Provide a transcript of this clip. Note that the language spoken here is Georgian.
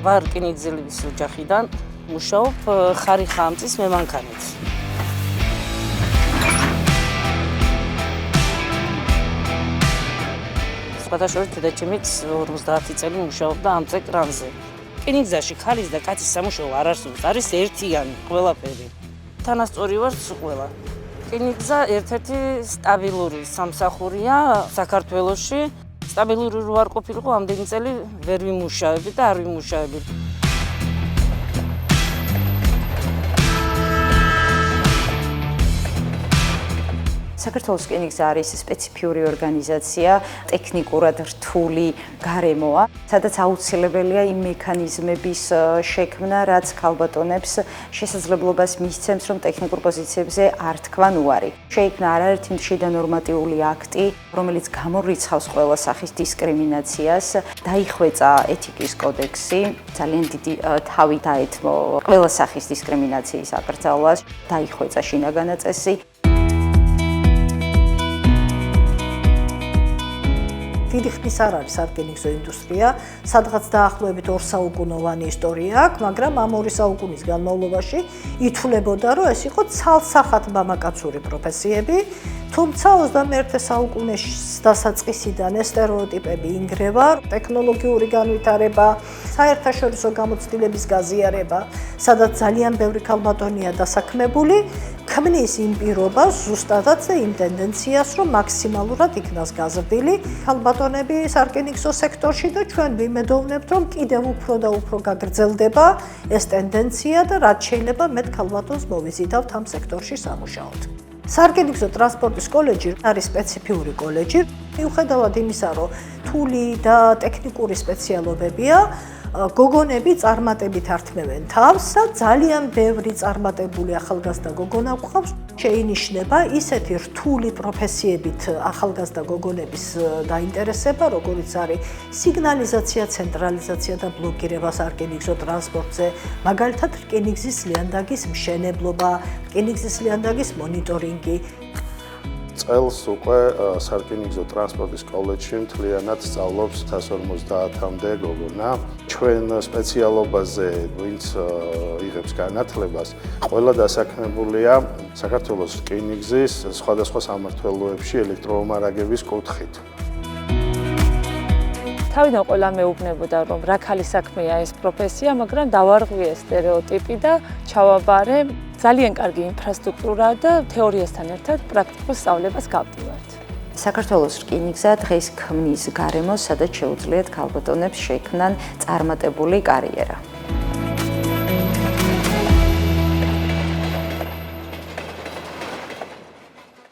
ვარ რკინიგზელის ოჯახიდან, მუშაობ ხარიხამწის მემანქანით. სხვადასხვა დედაჩემიც 50 წელი მუშაობდა ამ კრანზე. რკინიგზაში ქალის და კაცის სამუშაო არ არსებობს, არის ერთიანი ყველაფერი. თანასწორი ვართ ყველა. რკინიგზა ერთ-ერთი სტაბილური სამსახურია საქართველოში. სტაბილური რო არ ყოფილიყო, ამდენი წელი ვერ ვიმუშავები და არ ვიმუშავები. საქართველოს რკინიგზა არის სპეციფიური ორგანიზაცია, ტექნიკურად რთული გარემოა, სადაც აუცილებელია იმ მექანიზმების შექმნა, რაც ქალბატონებს შესაძლებლობას მისცემს, რომ ტექნიკურ პოზიციებზე არ თქვან უარი. შეიქმნა არაერთი შიდა ნორმატიული აქტი, რომელიც გამორიცხავს ყველა სახის დისკრიმინაციას, დაიხვეწა ეთიკის კოდექსი, ძალიან დიდი თავი დაეთმო ყველა სახის დისკრიმინაციის აკრძალვას, დაიხვეწა შინაგანა წესი. დიდი ხნის არ არის სარკინიგზო ინდუსტრია, სადღაც დაახლოებით 2 საუკუნოვანი ისტორია აქვს, მაგრამ ამ 2 საუკუნის განმავლობაში ითვლებოდა, რომ ეს იყო ცალსახად მამაკაცური პროფესიები, თუმცა 21 საუკუნის დასაწყისიდან ეს სტერეოტიპები ინგრევა, ტექნოლოგიური განვითარება, საერთაშორისო გამოცდილების გაზიარება, სადაც ძალიან ბევრი ქალბატონია დასაქმებული, ქმნის იმ პირობას ზუსტადაც და იმ ტენდენციას, რომ მაქსიმალურად იქნას გაზრდილი ქალბატონები სარკინიგზო სექტორში და ჩვენ ვიმედოვნებთ, რომ კიდევ უფრო და უფრო გაგრძელდება ეს ტენდენცია და რაც შეიძლება მეტ ქალბატონს მოვიზიდავთ ამ სექტორში სამუშაოდ. სარკინიგზო ტრანსპორტის კოლეჯი არის სპეციფიური კოლეჯი, მიუხედავად იმისა, რომ რთული და ტექნიკური სპეციალობებია, გოგონები წარმატებით ართმევენ თავს და ძალიან ბევრი წარმატებული ახალგაზრდა გოგონა გვყავს. შეინიშნება ისეთი რთული პროფესიებით ახალგაზრდა გოგონების დაინტერესება, როგორიც არის სიგნალიზაცია, ცენტრალიზაცია და ბლოკირება სარკინიგზო ტრანსპორტზე, მაგალითად რკინიგზის ლიანდაგის მშენებლობა, რკინიგზის ლიანდაგის მონიტორინგი. წელს უკვე სარკინიგზო ტრანსპორტის კოლეჯში მთლიანად სწავლობს 150-მდე გოგონა. ჩვენ სპეციალობაზე, ვინც იღებს განათლებას, ყველა დასაქმებულია საქართველოს რკინიგზის სხვადასხვა სამმართველოებში ელექტრომარაგების კუთხით. თავიდან ყველა მეუბნებოდა, რომ რა ქალის საქმეა ეს პროფესია, მაგრამ დავარღვიე სტერეოტიპი და ჩავაბარე ძალიან კარგი ინფრასტრუქტურა და თეორიასთან ერთად პრაქტიკულ სწავლებას გავდივართ. საქართველოს რკინიგზა დღეს ქმნის გარემოს, სადაც შეუძლიათ ქალბატონებს შექმნან წარმატებული კარიერა.